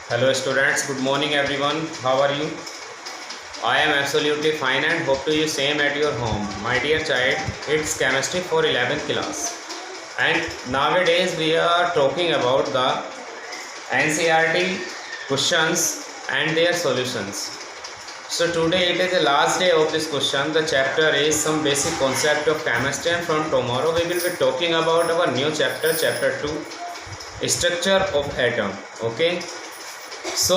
Hello students, good morning everyone. How are you? I am absolutely fine and hope to you same at your home. My dear child, it's chemistry for 11th class. And nowadays we are talking about the NCERT questions and their solutions. So today it is the last day of this question. The chapter is some basic concept of chemistry, and from tomorrow we will be talking about our new chapter, chapter 2, structure of atom. Okay. सो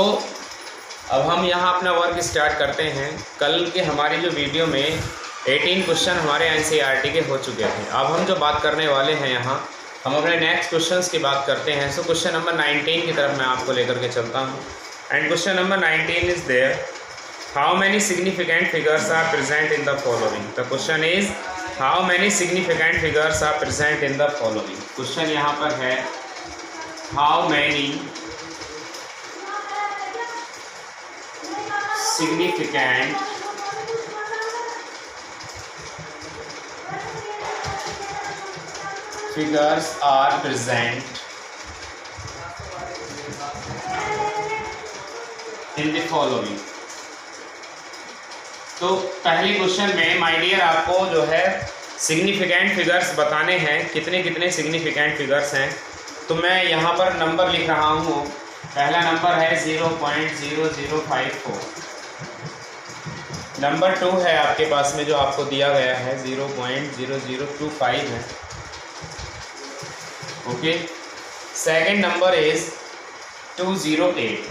अब हम यहाँ अपना work start करते हैं। कल के हमारी जो वीडियो में 18 क्वेश्चन हमारे एनसीईआरटी के हो चुके थे। अब हम जो बात करने वाले हैं यहाँ हम अपने नेक्स्ट क्वेश्चंस की बात करते हैं। सो क्वेश्चन नंबर 19 की तरफ मैं आपको लेकर के चलता हूँ। And question number 19 is there, how many significant figures are present in the following. The question is how many significant figures are present in the following. Question यहाँ पर है how many significant figures are present in the following। तो पहले question में my dear आपको जो है significant figures बताने हैं, कितने कितने सिग्निफिकेंट फिगर्स हैं। तो मैं यहाँ पर नंबर लिख रहा हूँ। पहला नंबर है 0.0054। नंबर 2 है आपके पास में जो आपको दिया गया है 0.0025 है। Okay. Second number is 208।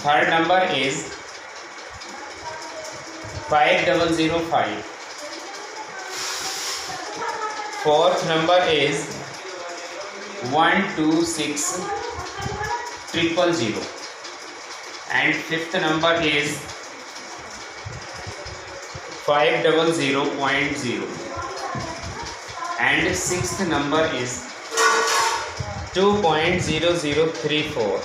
Third number is 5005। Fourth number is 126000 and fifth number is 500.0 and sixth number is 2.0034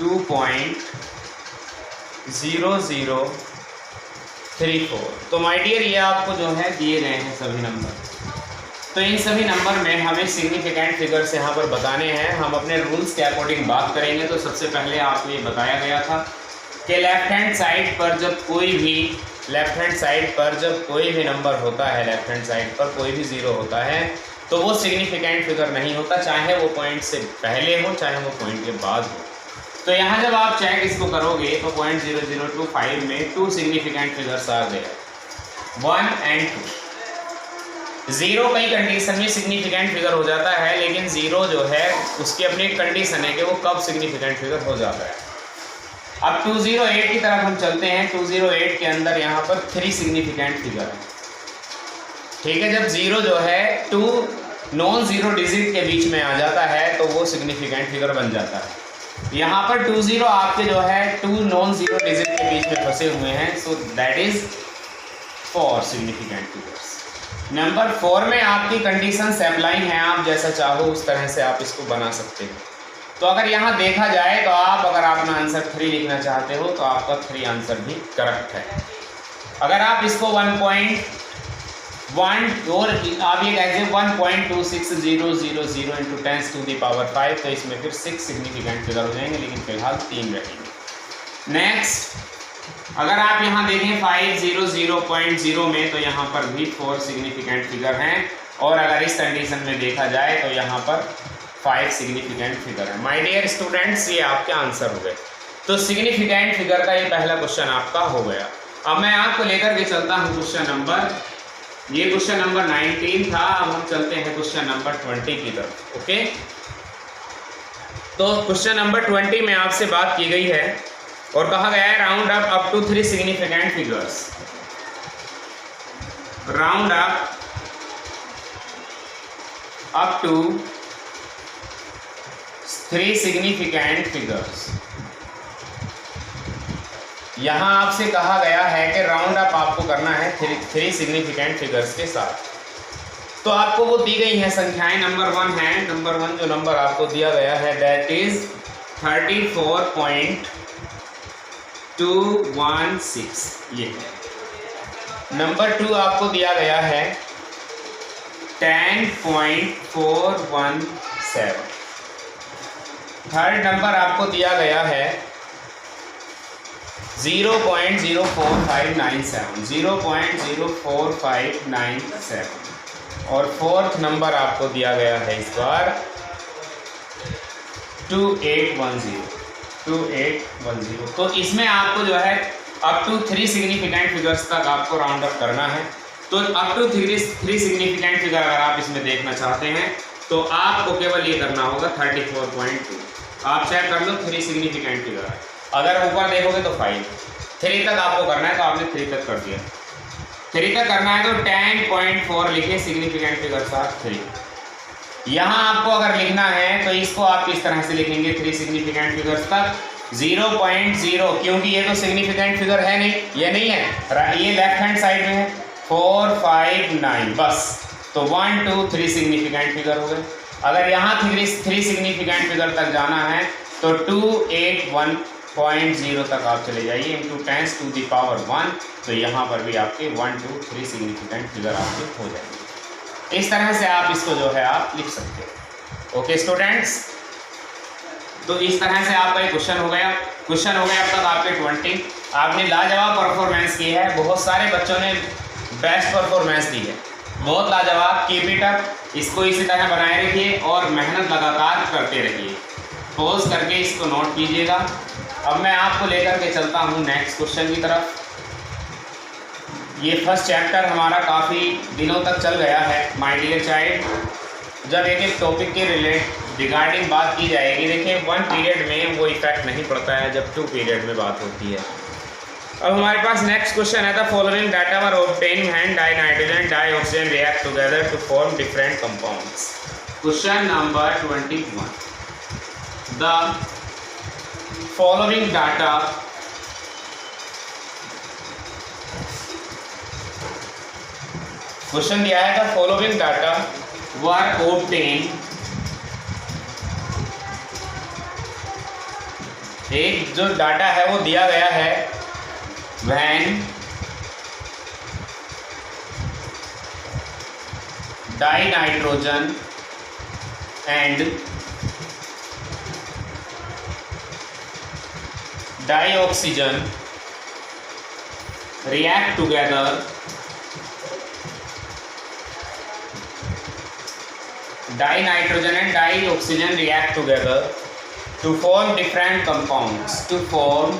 2.0034। तो माय डियर ये आपको जो है दिए गए हैं सभी नंबर। तो इन सभी नंबर में हमें सिग्निफिकेंट फिगर्स यहाँ पर बताने हैं। हम अपने रूल्स के अकॉर्डिंग बात करेंगे। तो सबसे पहले आपको ये बताया गया था कि लेफ्ट हैंड साइड पर जब कोई भी नंबर होता है, लेफ्ट हैंड साइड पर कोई भी ज़ीरो होता है तो वो सिग्निफिकेंट फिगर नहीं होता, चाहे वो पॉइंट से पहले हो चाहे वो पॉइंट के बाद हो। तो यहाँ जब आप चेक इसको करोगे तो 0.0025 में 2 सिग्निफिकेंट फिगर्स आ गए, 1 and 2। ज़ीरो कई कंडीशन में सिग्निफिकेंट फिगर हो जाता है, लेकिन ज़ीरो जो है उसकी अपनी एक कंडीशन है कि वो कब सिग्निफिकेंट फिगर हो जाता है। अब 208 की तरफ हम चलते हैं। 208 के अंदर यहाँ पर 3 सिग्निफिकेंट फिगर है। ठीक है, जब ज़ीरो जो है 2 नॉन ज़ीरो डिजिट के बीच में आ जाता है तो वो सिग्निफिकेंट फिगर बन जाता है। यहाँ पर 20 आपके जो है 2 नॉन ज़ीरो डिजिट के बीच में फंसे हुए हैं। So that is 4 significant figures. Number 4 में आपकी कंडीशंस अप्लाई हैं, आप जैसा चाहो उस तरह से आप इसको बना सकते हो। तो अगर यहाँ देखा जाए तो अगर आप अपना आंसर 3 लिखना चाहते हो तो आपका 3 आंसर भी करेक्ट है। अगर आप इसको 1.1 और आप ये कहेंगे 1.26000 इंटू 10⁵ तो इसमें फिर 6 सिग्निफिकेंट फिगर हो जाएंगे, लेकिन फिलहाल 3 रहेंगे। नेक्स्ट, अगर आप यहाँ देखें 500.0 में तो यहाँ पर भी 4 सिग्निफिकेंट फिगर हैं, और अगर इस कंडीशन में देखा जाए तो यहाँ पर 5 सिग्निफिकेंट फिगर है। माय डियर स्टूडेंट्स, ये आपके आंसर हो गए। तो सिग्निफिकेंट फिगर का ये पहला क्वेश्चन आपका हो गया। अब मैं आपको लेकर के चलता हूँ क्वेश्चन नंबर 19 था। अब हम चलते हैं क्वेश्चन नंबर 20 की तरफ। ओके, तो क्वेश्चन नंबर 20 में आपसे बात की गई है और कहा गया है round up to 3 significant figures. Round up to 3 significant figures. यहां आपसे कहा गया है कि राउंड अप आपको करना है 3 सिग्निफिकेंट फिगर्स के साथ। तो आपको वो दी गई है संख्याएं। नंबर 1 है, नंबर 1 जो नंबर आपको दिया गया है दैट इज 34.216 ये है। नंबर 2 आपको दिया गया है 10.417। थर्ड नंबर आपको दिया गया है 0.04597, 0.04597 और फोर्थ नंबर आपको दिया गया है इस बार 2810। तो इसमें आपको जो है अप टू 3 सिग्निफिकेंट फिगर्स तक आपको राउंड अप करना है। तो अप टू 3 सिग्निफिकेंट फिगर अगर आप इसमें देखना चाहते हैं तो आपको केवल ये करना होगा 34.2। आप चेक कर लो 3 सिग्निफिकेंट फिगर, अगर ऊपर देखोगे तो 5, 3 तक आपको करना है तो आपने 3 तक कर दिया। 3 तक करना है तो 10.4 लिखे सिग्निफिकेंट फिगर साथ 3। यहाँ आपको अगर लिखना है तो इसको आप किस तरह से लिखेंगे 3 सिग्निफिकेंट फिगर्स तक 0.0, क्योंकि ये तो सिग्निफिकेंट फिगर है नहीं, ये नहीं है, ये लेफ्ट हैंड साइड में है 4, 5, 9 बस। तो 1, 2, 3 सिग्निफिकेंट फिगर हो गए। अगर यहाँ 3 सिग्निफिकेंट फिगर तक जाना है तो 281.0 तक आप चले जाइए इंटू 10 to the power 1। तो यहाँ पर भी आपके 1, 2, 3 सिग्निफिकेंट फिगर आपके हो जाएंगे। इस तरह से आप इसको जो है आप लिख सकते हो। ओके स्टूडेंट्स, तो इस तरह से आपका एक क्वेश्चन हो गया अब तक आपके 20। आपने लाजवाब परफॉर्मेंस की है, बहुत सारे बच्चों ने बेस्ट परफॉर्मेंस दी है, बहुत लाजवाब। कीप इट अप, इसको इसी तरह बनाए रखिए और मेहनत लगातार करते रहिए। पॉज करके इसको नोट कीजिएगा। अब मैं आपको लेकर के चलता हूँ नेक्स्ट क्वेश्चन की तरफ। ये फर्स्ट चैप्टर हमारा काफ़ी दिनों तक चल गया है माय डियर चाइल्ड। जब एक टॉपिक के रिगार्डिंग बात की जाएगी, देखिए 1 पीरियड में वो इफेक्ट नहीं पड़ता है जब 2 पीरियड में बात होती है। अब हमारे पास नेक्स्ट क्वेश्चन है, the following data were obtained when dinitrogen dioxygen react together to form different compounds. Question number 21, the following data question दिया है, the following data were obtained, एक जो डाटा है वो दिया गया है when dinitrogen and dioxygen react together dinitrogen and dioxygen react together to form different compounds, to form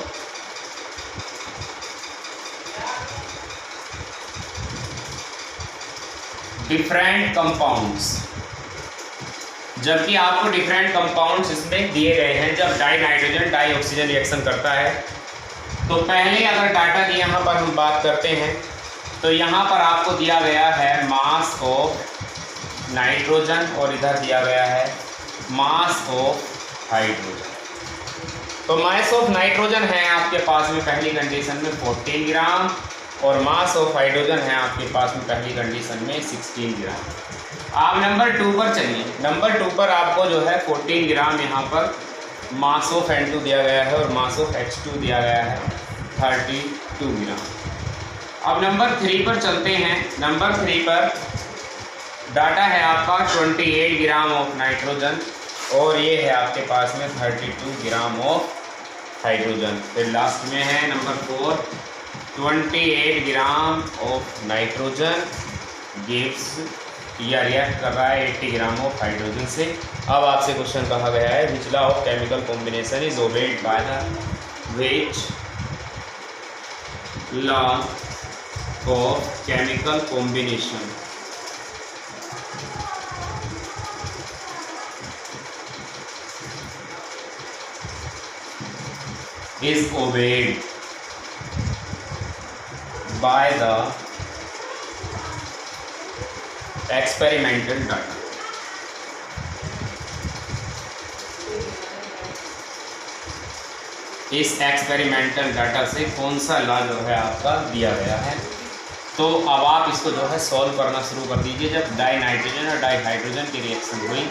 different compounds. जबकि आपको डिफरेंट कंपाउंड्स इसमें दिए गए हैं जब dinitrogen dioxygen reaction करता है। तो पहले अगर डाटा की यहाँ पर हम बात करते हैं तो यहाँ पर आपको दिया गया है मास ऑफ नाइट्रोजन और इधर दिया गया है मास ऑफ हाइड्रोजन। तो मास ऑफ नाइट्रोजन है आपके पास में पहली कंडीशन में 14 ग्राम और मास ऑफ हाइड्रोजन है आपके पास में पहली कंडीशन में 16 ग्राम। आप नंबर 2 पर चलिए। नंबर 2 पर आपको जो है 14 ग्राम यहाँ पर मास ऑफ N2 दिया गया है और मास ऑफ H2 दिया गया है 32 ग्राम। अब नंबर 3 पर चलते हैं। नंबर 3 पर डाटा है आपका 28 ग्राम ऑफ नाइट्रोजन और ये है आपके पास में 32 ग्राम ऑफ हाइड्रोजन। फिर लास्ट में है number 4, 28 gram of nitrogen gives या रिएक्ट कर रहा है 80 ग्राम ऑफ हाइड्रोजन से। अब आपसे क्वेश्चन कहा गया है which law of chemical combination is obeyed by the which law of chemical combination is obeyed by the experimental data। इस एक्सपेरिमेंटल डाटा से कौन सा लॉ जो है आपका दिया गया है। तो अब आप इसको जो है सॉल्व करना शुरू कर दीजिए। जब डाई नाइट्रोजन और डाई हाइड्रोजन की रिएक्शन हुई,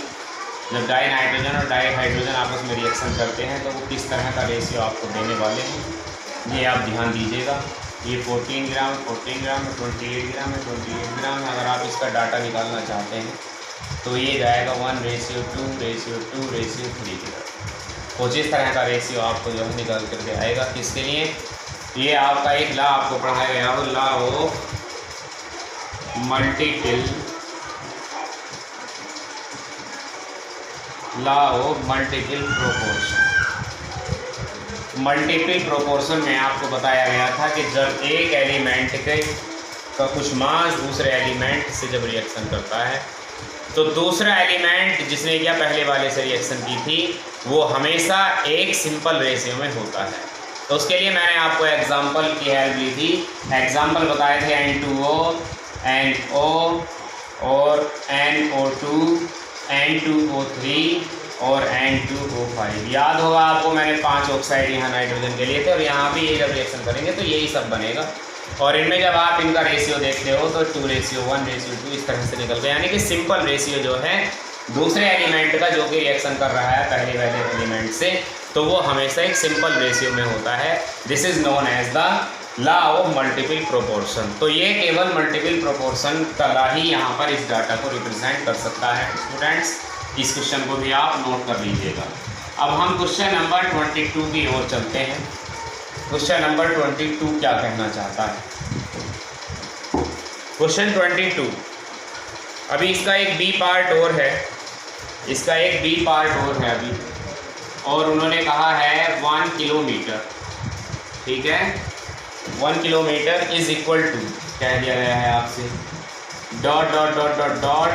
जब डाई नाइट्रोजन और डाई हाइड्रोजन आपस में रिएक्शन करते हैं तो वो किस तरह का रेशियो आपको देने वाले हैं ये आप ध्यान दीजिएगा। ये 14 ग्राम 14 ग्राम है, 28 ग्राम है, 28 ग्राम है। अगर आप इसका डाटा निकालना चाहते हैं तो ये जाएगा 1:2:2:3 की तरफ। कुछ इस तरह का रेशियो आपको जो है निकाल करके आएगा। किसके लिए? ये आपका एक लॉ आपको पढ़ाया गया हो, law of multiple proportion. Multiple proportion में आपको बताया गया था कि जब एक एलिमेंट का कुछ मास दूसरे एलिमेंट से जब रिएक्शन करता है तो दूसरा एलिमेंट जिसने क्या पहले वाले से रिएक्शन की थी वो हमेशा एक सिंपल रेशियो में होता है। तो उसके लिए मैंने आपको एग्जांपल की हेल्प ली थी। एग्जांपल बताए थे N2O, NO और NO2, N2O3 और N2O5। याद होगा आपको, मैंने 5 ऑक्साइड यहाँ नाइट्रोजन के लिए थे और यहाँ भी ये जब रिएक्शन करेंगे तो यही सब बनेगा। और इनमें जब आप इनका रेशियो देखते हो तो 2:1:2 इस तरह से निकल गया, यानी कि सिंपल रेशियो जो है दूसरे एलिमेंट का जो कि रिएक्शन कर रहा है पहले वाले एलिमेंट से, तो वो हमेशा एक सिंपल रेशियो में होता है। This is known as the law of multiple proportion. तो ये केवल मल्टीपल प्रोपोर्शन का लॉ ही यहाँ पर इस डाटा को रिप्रेजेंट कर सकता है। स्टूडेंट्स, इस क्वेश्चन को भी आप नोट कर लीजिएगा। अब हम क्वेश्चन नंबर 22 की ओर चलते हैं। क्वेश्चन नंबर 22 क्या कहना चाहता है? क्वेश्चन 22, अभी इसका एक बी पार्ट और है, इसका एक बी पार्ट और है अभी, और उन्होंने कहा है 1 किलोमीटर, ठीक है, 1 किलोमीटर इज इक्वल टू, कह दिया गया है आपसे, dot dot dot dot dot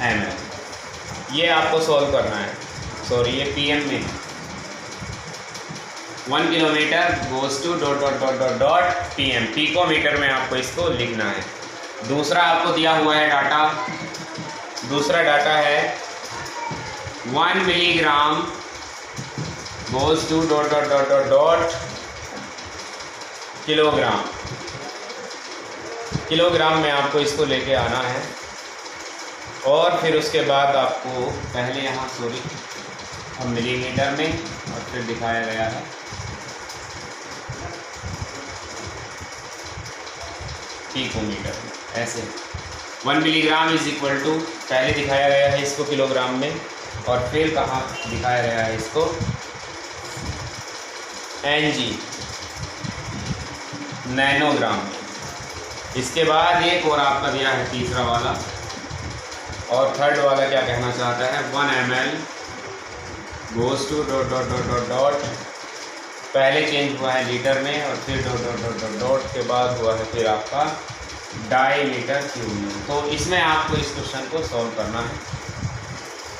ml। ये आपको सॉल्व करना है, सॉरी ये pm में 1 kilometre goes to dot dot dot dot dot pm, picometre में आपको इसको लिखना है। दूसरा आपको दिया हुआ है डाटा, दूसरा डाटा है 1 milligram goes to dot dot dot dot dot kilogram. Kilogram में आपको इसको लेके आना है और फिर उसके बाद आपको पहले यहाँ सॉरी अब मिलीमीटर में और फिर दिखाया गया है पिकोमीटर में, ऐसे 1 मिलीग्राम इज इक्वल टू, पहले दिखाया गया है इसको किलोग्राम में और फिर कहाँ दिखाया गया है इसको Ng, नैनोग्राम में। इसके बाद एक और आपका दिया है तीसरा वाला, और थर्ड वाला क्या कहना चाहता है 1 ml goes to dot dot dot dot dot, पहले चेंज हुआ है लीटर में और फिर dot dot dot dot dot के बाद हुआ है फिर आपका डाईमीटर क्यूब में। तो इसमें आपको इस क्वेश्चन को सॉल्व करना है।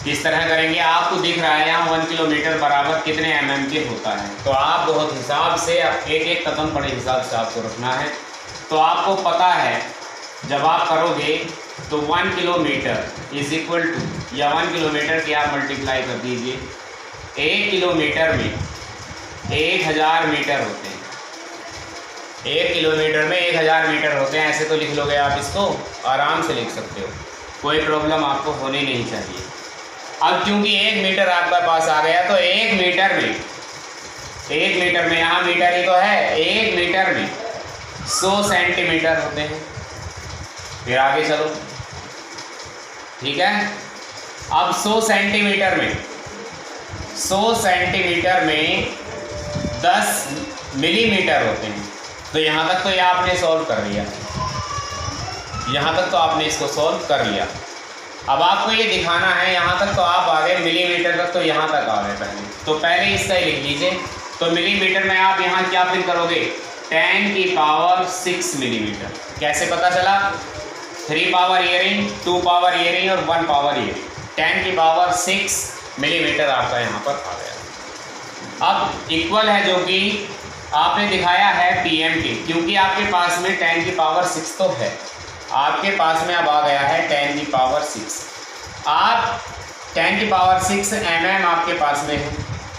किस तरह करेंगे? आपको दिख रहा है यहाँ 1 किलोमीटर बराबर कितने mm के होता है, तो आप बहुत हिसाब से एक एक कदम बड़े हिसाब से आपको रखना है। तो आपको पता है जब आप करोगे तो 1 किलोमीटर इज इक्वल टू, या 1 किलोमीटर की आप मल्टीप्लाई कर दीजिए, 1 किलोमीटर में 1000 मीटर होते हैं, 1 किलोमीटर में 1000 मीटर होते हैं। ऐसे तो लिख लोगे आप, इसको आराम से लिख सकते हो, कोई प्रॉब्लम आपको होनी नहीं चाहिए। अब क्योंकि 1 मीटर आपका पास आ गया तो 1 मीटर में, 1 मीटर में, यहाँ मीटर ही तो है, 1 मीटर में 100 सेंटीमीटर होते हैं। फिर आगे चलो, ठीक है। अब 100 सेंटीमीटर में 10 मिलीमीटर होते हैं। तो यहाँ तक तो ये आपने सॉल्व कर लिया, यहाँ तक तो आपने इसको सॉल्व कर लिया। अब आपको ये दिखाना है, यहाँ तक तो आप आ गए, मिलीमीटर तक तो यहाँ तक आ गए पहले, तो पहले इसका ही लिख लीजिए। तो मिलीमीटर में आप यहाँ क्या फिर करोगे, 10 की पावर 6 मिलीमीटर। कैसे पता चला? 3 पावर ईयरिंग, 2 पावर ईयरिंग और 1 पावर ईयरिंग, 10 की पावर 6 मिलीमीटर आपका यहाँ पर आ गया। अब इक्वल है जो कि आपने दिखाया है pm के, क्योंकि आपके पास में 10 की पावर 6 तो है, आपके पास में अब आ गया है 10 की पावर 6। आप 10 की पावर 6 mm आपके पास में है,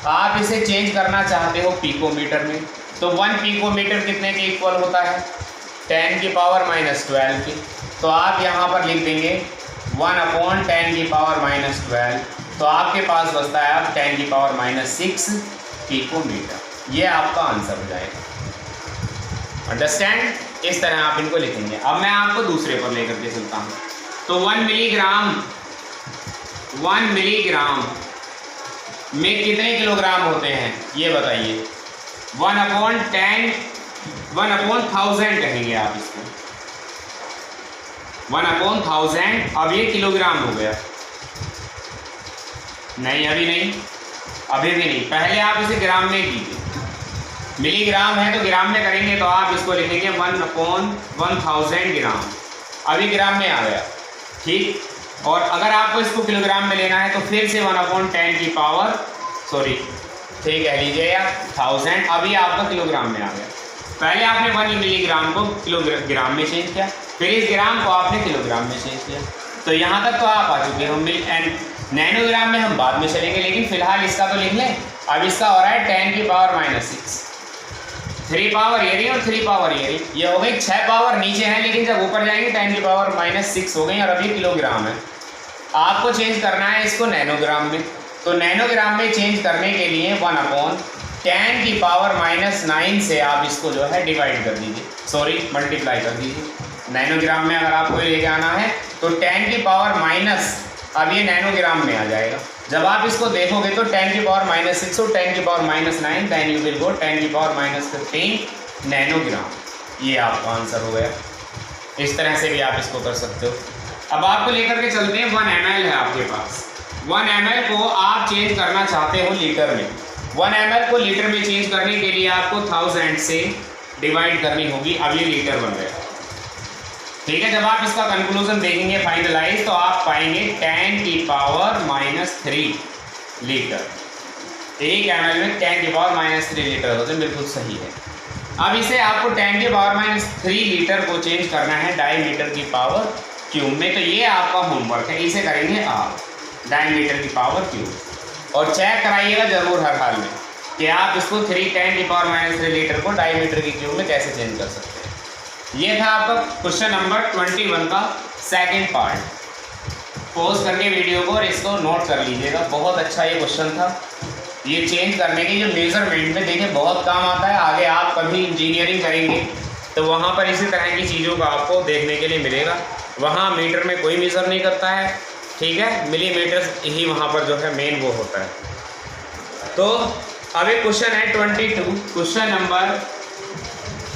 आप इसे चेंज करना चाहते हो पिकोमीटर में, तो 1 पिकोमीटर कितने के इक्वल होता है? 10 की पावर -12 की। तो आप यहाँ पर लिख देंगे 1/10 की पावर -12, तो आपके पास बचता है अब 10 की पावर -6 पिकोमीटर। ये आपका आंसर हो जाएगा। अंडरस्टैंड? इस तरह आप इनको लिखेंगे। अब मैं आपको दूसरे पर लेकर के चलता हूँ। तो 1 मिलीग्राम में कितने किलोग्राम होते हैं ये बताइए। 1/10 1/1000 कहेंगे आप इसको, 1/1000। अब ये किलोग्राम हो गया, नहीं अभी नहीं, अभी भी नहीं, पहले आप इसे ग्राम में कीजिए। मिलीग्राम है तो ग्राम में करेंगे तो आप इसको लिखेंगे 1/1000 ग्राम, अभी ग्राम में आ गया, ठीक। और अगर आपको इसको किलोग्राम में लेना है तो फिर से 1/10 की पावर ठीक कह लीजिए या 1000, अभी आपका किलोग्राम में आ गया। पहले आपने 1 मिलीग्राम को किलोग्राम में चेंज किया, फिर इस ग्राम को आपने किलोग्राम में चेंज किया, तो यहाँ तक तो आप आ चुके हो। नैनोग्राम में हम बाद में चलेंगे, लेकिन फिलहाल इसका तो लिख लें। अब इसका हो रहा है 10⁻⁻⁶, 3 पावर ये रही और 3 पावर ये रही, ये हो गई 6 पावर नीचे है, लेकिन जब ऊपर जाएंगे 10⁻⁻6 हो गई और अभी किलोग्राम है। आपको चेंज करना है इसको नैनोग्राम में, तो नैनोग्राम में चेंज करने के लिए 1/10⁻⁹ से आप इसको जो है डिवाइड कर दीजिए, मल्टीप्लाई कर दीजिए। नैनोग्राम में अगर आपको लेके आना है तो 10⁻⁻, अब ये नैनोग्राम में आ जाएगा। जब आप इसको देखोगे तो 10⁻⁻6 और 10⁻⁹, then you will go 10⁻⁻15 nanogram. ये आपका आंसर हो गया। इस तरह से भी आप इसको कर सकते हो। अब आपको लेकर के चलते हैं, 1 ml है आपके पास, 1 ml को आप चेंज करना चाहते हो लीटर में। 1 ml को लीटर में चेंज करने के लिए आपको 1000 से डिवाइड करनी होगी, अब ये लीटर बन गया, ठीक है। जब आप इसका कंक्लूजन देखेंगे फाइनलाइज तो आप पाएंगे 10⁻³ लीटर। 1 ml में 10⁻³ लीटर होते हैं, बिल्कुल सही है। अब इसे आपको 10⁻³ लीटर को चेंज करना है डायमीटर की पावर क्यूब में, तो ये आपका होमवर्क है, इसे करेंगे आप डायमीटर की पावर क्यूब। और चेक कराइएगा ज़रूर हर हाल में कि आप इसको 10⁻³ लीटर को डायमीटर की क्यूब में कैसे चेंज कर सकते हैं। ये था आपका क्वेश्चन नंबर 21 का सेकंड पार्ट। पॉज करके वीडियो को और इसको नोट कर लीजिएगा, बहुत अच्छा ये क्वेश्चन था। ये चेंज करने की जो मेजरमेंट में देखिए बहुत काम आता है। आगे आप कभी इंजीनियरिंग करेंगे तो वहाँ पर इसी तरह की चीज़ों का आपको देखने के लिए मिलेगा। वहाँ मीटर में कोई मेज़र नहीं करता है, ठीक है, मिलीमीटर ही वहाँ पर जो है मेन वो होता है। तो अब एक क्वेश्चन है 22, क्वेश्चन नंबर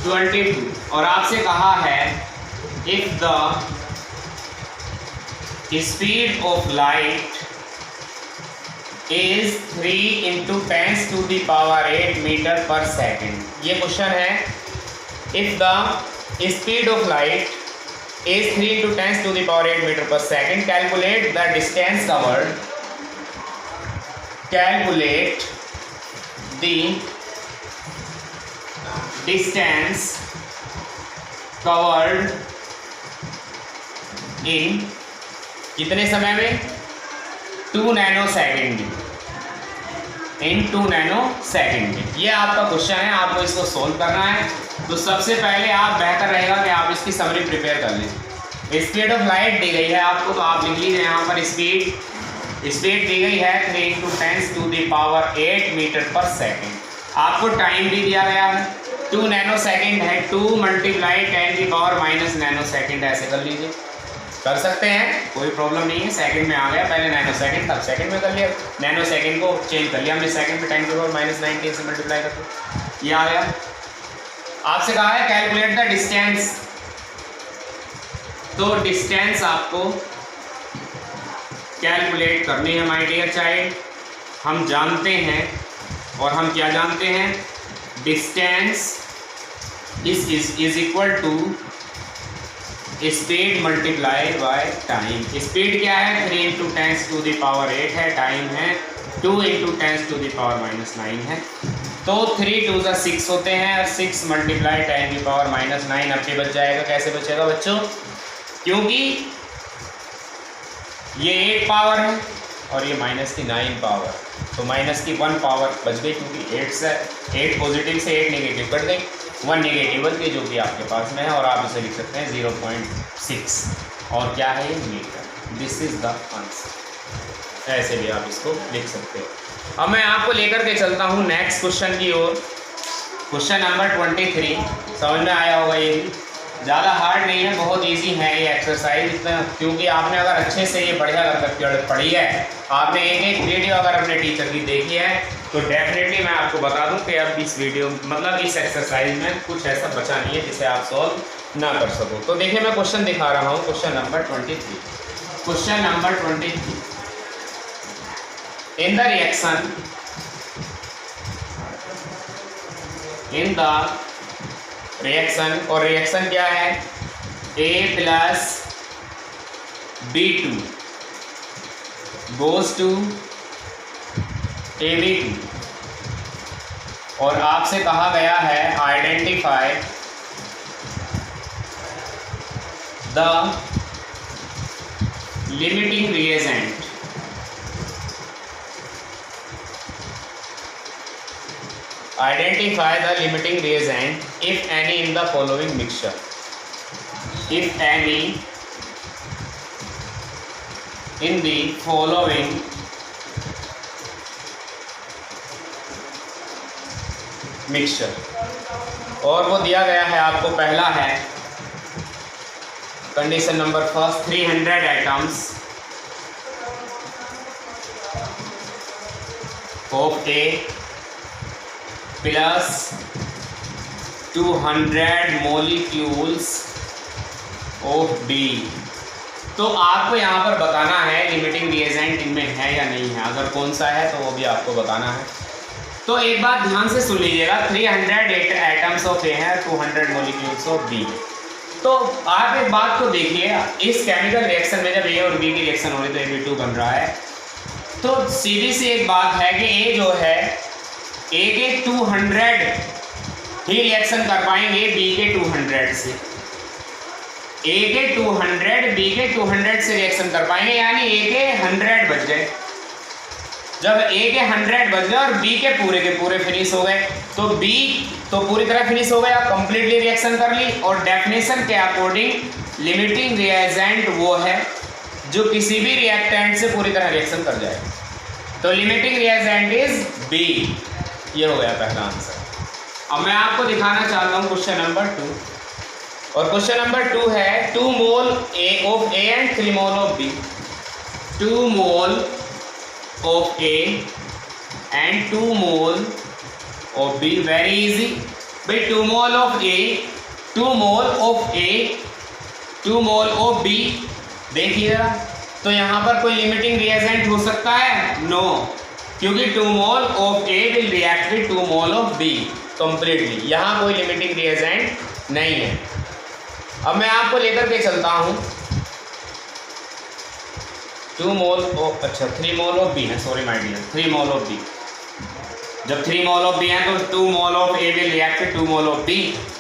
22, और आपसे कहा है if the speed of light is 3 × 10⁸ metre per second. ये क्वेश्चन है, if the speed of light is 3 × 10⁸ metre per second, calculate the distance covered, calculate the distance covered in कितने समय में, 2 नैनोसेकंड में, इन 2 नैनोसेकंड में। ये आपका क्वेश्चन है, आपको इसको सोल्व करना है। तो सबसे पहले आप बेहतर रहेगा कि आप इसकी समरी प्रिपेयर कर लें। स्पीड ऑफ लाइट दी गई है आपको, तो आप लिख लीजिए यहाँ पर स्पीड दी गई है 3 × 10⁸ मीटर पर सेकेंड। आपको टाइम भी दिया गया है, 2 नैनोसेकंड है, 2 × 10⁻⁻⁻ नैनोसेकंड, ऐसे कर लीजिए, कर सकते हैं, कोई प्रॉब्लम नहीं है। सेकंड में आ गया, पहले नैनोसेकंड था, सेकंड में कर लिया, नैनोसेकंड को चेंज कर लिया हमने सेकंड में, 10⁻⁻19 से मल्टीप्लाई करके ये आ गया। आपसे कहा है कैलकुलेट द डिस्टेंस, तो डिस्टेंस आपको कैलकुलेट करनी है माय डियर चाइल्ड। हम जानते हैं, और हम क्या जानते हैं, distance is equal to speed multiplied by time. Speed क्या है, 3 × 10⁸ है, टाइम है 2 × 10⁻⁻9 है। तो 3 × 2 = 6 होते हैं, और 6 × 10⁻⁻9 अब बच जाएगा। कैसे बचेगा बच्चों, क्योंकि ये 8 पावर है और ये -9 पावर, तो -1 पावर बच गई, क्योंकि 8 पॉजिटिव से 8 नेगेटिव कट गई, 1 नेगेटिव बच गई जो कि आपके पास में है, और आप इसे लिख सकते हैं 0.6, और क्या है ये metre. This is the answer, ऐसे भी आप इसको लिख सकते हो। अब मैं आपको लेकर के चलता हूँ नेक्स्ट क्वेश्चन की ओर, क्वेश्चन नंबर 23। समझ में आया होगा ये भी। ज़्यादा हार्ड नहीं है, बहुत इजी है ये एक्सरसाइज इतना, क्योंकि आपने अगर अच्छे से ये बढ़िया पढ़ी है, आपने एक वीडियो अगर अपने टीचर की देखी है, तो डेफिनेटली मैं आपको बता दूं कि अब इस वीडियो मतलब इस एक्सरसाइज में कुछ ऐसा बचा नहीं है जिसे आप सॉल्व ना कर सको। तो देखिए मैं क्वेश्चन दिखा रहा हूँ, question number 23। Question number 23, in the reaction और रिएक्शन क्या है, A plus B2 goes to AB2, और आपसे कहा गया है identify the limiting reagent. Identify the limiting reagent if any in the following mixture. If any in the following mixture, और वो दिया गया है आपको, पहला है condition number first, 300 atoms of A plus 200 molecules of B। तो आपको यहाँ पर बताना है लिमिटिंग रिएजेंट इनमें है या नहीं है, अगर कौन सा है तो वो भी आपको बताना है। तो एक बात ध्यान से सुन लीजिएगा, 300 एटम्स ऑफ A है, 200 मोलिक्यूल्स ऑफ B। तो आप एक बात को देखिए, इस केमिकल रिएक्शन में जब A और B की रिएक्शन हो रही तो AB2 बन रहा है, तो सीधी सी एक बात है कि A जो है A के 200 ही रिएक्शन कर पाएंगे B के 200 से, A के 200 B के 200 से रिएक्शन कर पाएंगे, यानी A के 100 बच गए। जब A के 100 बच गए और B के पूरे फिनिश हो गए, तो B तो पूरी तरह फिनिश हो गया, कंप्लीटली रिएक्शन कर ली। और डेफिनेशन के अकॉर्डिंग लिमिटिंग रिएजेंट वो है जो किसी भी रिएक्टेंट से पूरी तरह रिएक्शन कर जाए। तो लिमिटिंग रिएजेंट इज B। ये हो गया पहला आंसर। अब मैं आपको दिखाना चाहता हूँ क्वेश्चन नंबर 2, और क्वेश्चन नंबर 2 है 2 mole of A and 3 mole of B। 2 mole of A and 2 mole of B, very easy भाई। 2 mole of A, 2 mole of A, 2 mole of B, देखिए जरा, तो यहाँ पर कोई लिमिटिंग रिएजेंट हो सकता है? नो, क्योंकि 2 mole of A will react with 2 mole of B completely, यहाँ कोई लिमिटिंग रिएजेंट नहीं है। अब मैं आपको लेकर के चलता हूँ 2 मोल ऑफ, अच्छा 3 मोल ऑफ B है, sorry my dear, 3 mole of B। जब 3 मोल ऑफ B है तो 2 mole of A will react with 2 mole of B,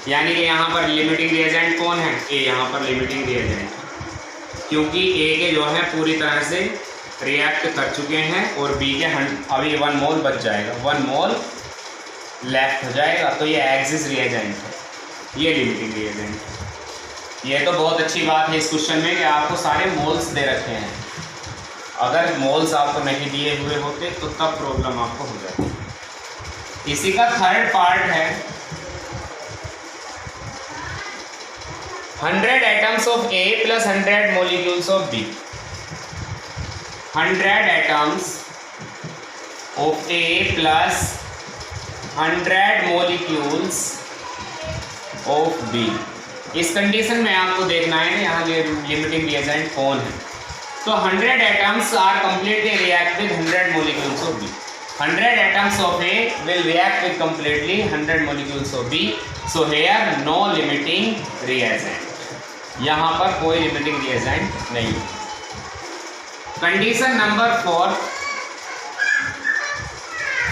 यानी कि यहाँ पर लिमिटिंग रिएजेंट कौन है? A, यहाँ पर लिमिटिंग रिएजेंट, क्योंकि A के जो है पूरी तरह से रिएक्ट कर चुके हैं और B के अभी 1 मोल बच जाएगा, 1 मोल लेफ्ट हो जाएगा, तो ये एक्सिस रिएजेंट है, ये लिमिटिंग रिएजेंट है। ये तो बहुत अच्छी बात है इस क्वेश्चन में कि आपको सारे मोल्स दे रखे हैं, अगर मोल्स आपको नहीं दिए हुए होते तो तब प्रॉब्लम आपको हो जाती। इसी का थर्ड पार्ट है 100 atoms of A plus 100 molecules of B। 100 atoms of A plus 100 molecules of B। इस कंडीशन में आपको देखना है यहाँ लिमिटिंग रिएजेंट कौन है। तो 100 atoms are completely react with 100 molecules of B. 100 atoms of A will react with completely 100 molecules of B. So here no limiting reagent. यहाँ पर कोई limiting reagent नहीं है। Condition number 4,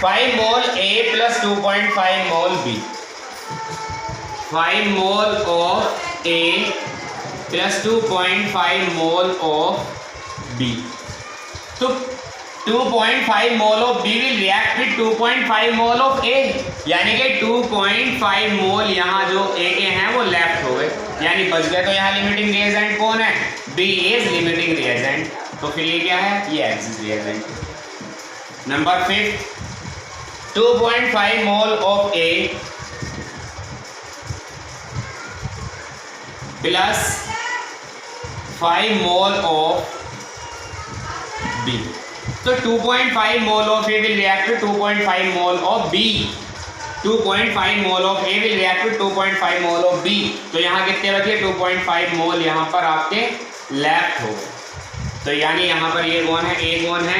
5 mole A plus 2.5 mole B. 5 mole of A plus 2.5 mole of B. तो 2.5 मोल of B will react with 2.5 mole of A, यानी कि 2.5 मोल यहाँ जो A के हैं वो लेफ्ट हो गए, यानी बच गए। तो यहाँ लिमिटिंग रिएजेंट कौन है? B is limiting reagent. तो फिर ये क्या है? ये axis reagent. Number 5, 2.5 mole of A plus 5 mole of B। तो 2.5 मोल of A will react to 2.5 mole of B। 2.5 mole of A will react to 2.5 mole of B। तो यहाँ कितने बचे? 2.5 मोल यहाँ पर आपके लेफ्ट हो गए। तो यानी यहाँ पर ये कौन है? A कौन है?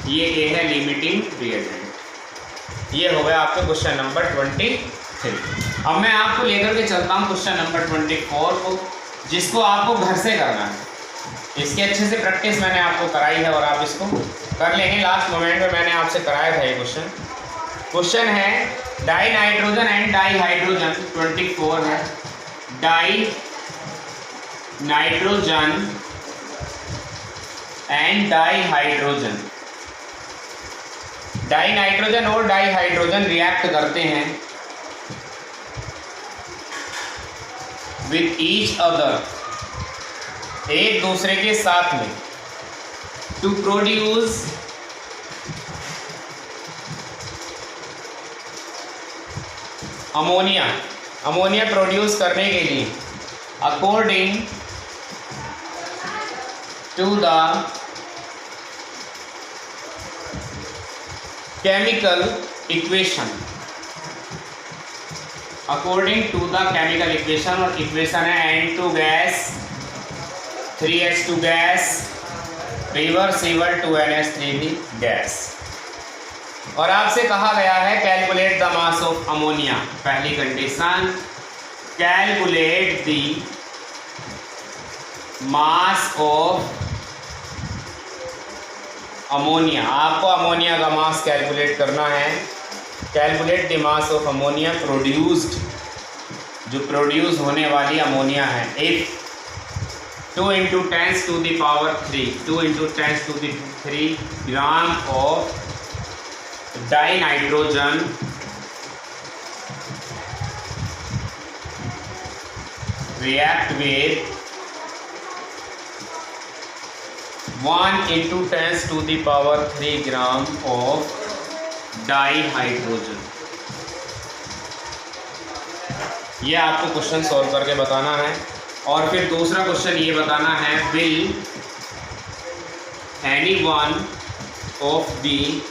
ये A है लिमिटिंग रिएजेंट। ये हो गया आपके क्वेश्चन नंबर 23। अब मैं आपको लेकर के चलता हूँ क्वेश्चन नंबर 24 को, जिसको आपको घर से करना है। इसके अच्छे से प्रैक्टिस मैंने आपको कराई है और आप इसको कर लेंगे। लास्ट मोमेंट में मैंने आपसे कराया था ये क्वेश्चन है die nitrogen and di hydrogen. 24 है die nitrogen and di hydrogen. Die nitrogen और डाई हाइड्रोजन रिएक्ट करते हैं विथ ईच अदर, एक दूसरे के साथ में, to produce ammonia. Ammonia produce करने के लिए according to the chemical equation. According to the chemical equation, और इक्वेशन है N2 gas 3H2 gas reversible 2NH3 gas. और आपसे कहा गया है calculate the mass of ammonia. पहली condition, calculate the mass of ammonia. आपको अमोनिया का मास कैलकुलेट करना है। Calculate the mass of ammonia produced, जो प्रोड्यूस होने वाली अमोनिया है। If 2 × 10⁻³ 2 × 10⁻³ gram of dinitrogen react with 1 × 10⁻³ gram of dihydrogen. ये आपको क्वेश्चन सॉल्व करके बताना है। और फिर दूसरा क्वेश्चन ये बताना है, will any one of the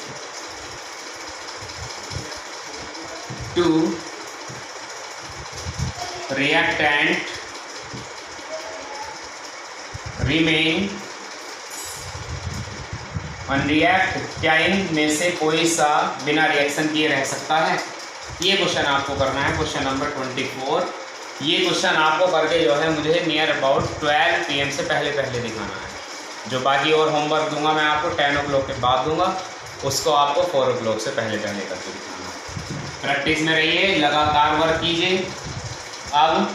two reactant remain unreact. क्या इनमें से कोई सा बिना रिएक्शन किए रह सकता है? ये क्वेश्चन आपको करना है, क्वेश्चन नंबर 24। ये क्वेश्चन आपको करके जो है मुझे नियर अबाउट 12 PM से पहले दिखाना है। जो बाकी और होमवर्क दूंगा मैं आपको 10 o'clock के बाद दूंगा, उसको आपको 4 o'clock से पहले करके दिखाना है। प्रैक्टिस में रहिए, लगातार वर्क कीजिए। अब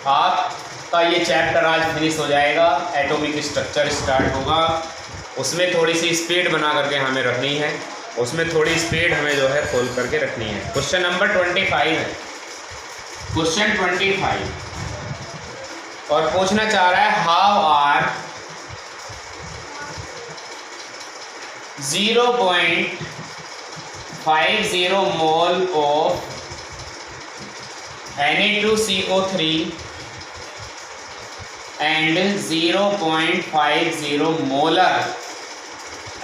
आपका ये चैप्टर आज फिनिश हो जाएगा। एटॉमिक स्ट्रक्चर स्टार्ट होगा, उसमें थोड़ी सी स्पीड बना करके हमें रखनी है, उसमें थोड़ी स्पीड हमें जो है खोल करके रखनी है। क्वेश्चन नंबर 25 है, क्वेश्चन 25, और पूछना चाह रहा है how are 0.50 mole of Na2CO3 and 0.50 molar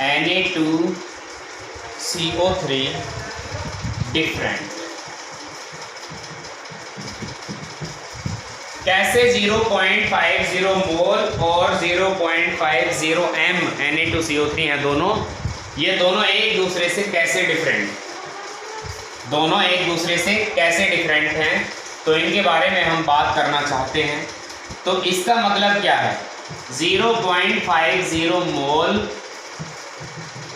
Na2CO3 different. कैसे 0.50 मोल और 0.50 m Na2CO3 हैं दोनों, ये दोनों एक दूसरे से कैसे डिफरेंट, दोनों एक दूसरे से कैसे डिफरेंट हैं, तो इनके बारे में हम बात करना चाहते हैं। तो इसका मतलब क्या है? 0.50 मोल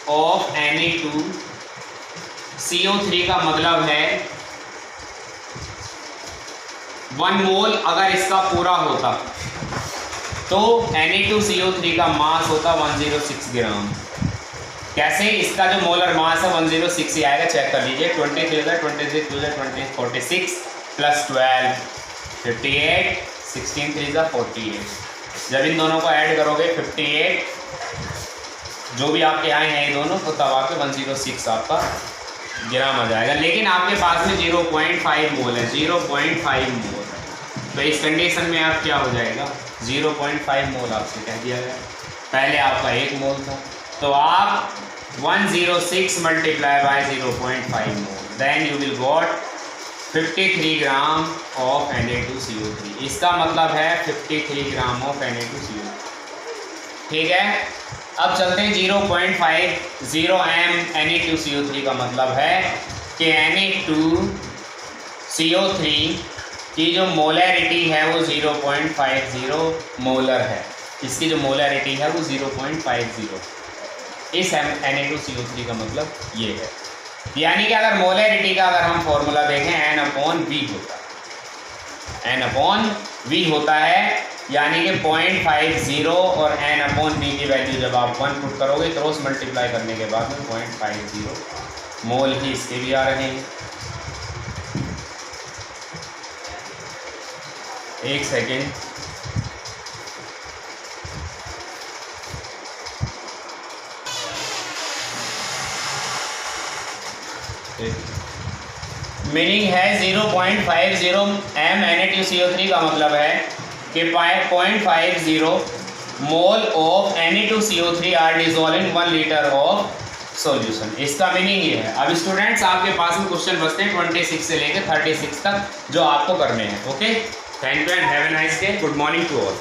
ऑफ Na2CO3 का मतलब है 1 मोल अगर इसका पूरा होता तो Na2CO3 का मास होता 106 ग्राम। कैसे? इसका जो मोलर मास है 106 ही आएगा, चेक कर लीजिए। 23 26 46 प्लस 12 58 16 3 48। जब इन दोनों को ऐड करोगे 58, जो भी आपके आए हैं ये दोनों, तो तब आपके 106 आपका ग्राम आ जाएगा। लेकिन आपके पास में 0.5 मोल है, 0.5 मोल। तो इस कंडीशन में आप क्या हो जाएगा 0.5 मोल आपसे कह दिया गया, पहले आपका 1 मोल था, तो आप 106 multiply by 0.5 mole, then you will got 53 gram of Na2CO3। इसका मतलब है 53 ग्राम ऑफ Na2CO3। ठीक है, अब चलते हैं 0.50 m Na2CO3 का मतलब है कि Na2CO3 की जो मोलैरिटी है वो 0.50 मोलर है। इसकी जो मोलैरिटी है वो 0.50, इस Na2CO3 का मतलब ये है। यानी कि अगर मोलैरिटी का अगर हम फॉर्मूला देखें N/V होता है, N/V होता है, यानी कि 0.50 और N/V की वैल्यू जब आप 1 पुट करोगे क्रॉस मल्टीप्लाई करने के बाद में 0.50 मोल ही इसके भी आ रहे हैं। एक सेकेंड, मीनिंग है 0.50 m Na2CO3 का मतलब है कि 0.50 mole of Na2CO3 are dissolve in 1 litre of solution. इसका मीनिंग ये है। अब स्टूडेंट्स आपके पास में क्वेश्चन बचते हैं 26 से लेकर 36 तक जो आपको करने हैं। Okay, thank you and have a nice day. Good morning to all.